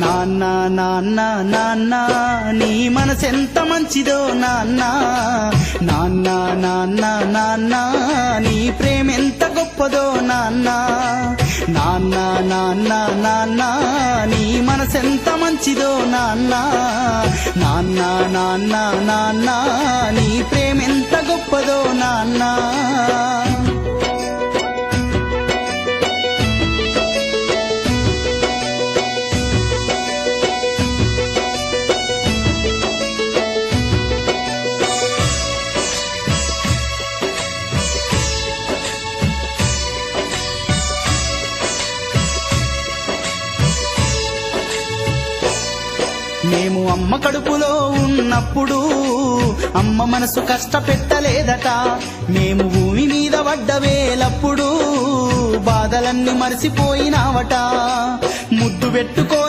నాన్న నాన్న నాన్న నీ మనసెంత మంచిదో నాన్న, నాన్న నాన్న నాన్న నీ ప్రేమెంత గొప్పదో నాన్న, నాన్న నాన్న నాన్న నీ మనసెంత మంచిదో నాన్న, నాన్న నాన్న నాన్న నీ ప్రేమెంత గొప్పదో నాన్న. మేము అమ్మ కడుపులో ఉన్నప్పుడు అమ్మ మనసు కష్టపెట్టలేదట, మేము భూమి మీద పడ్డ వేలప్పుడు బాధలన్నీ మరిసిపోయినావట, ముద్దు పెట్టుకో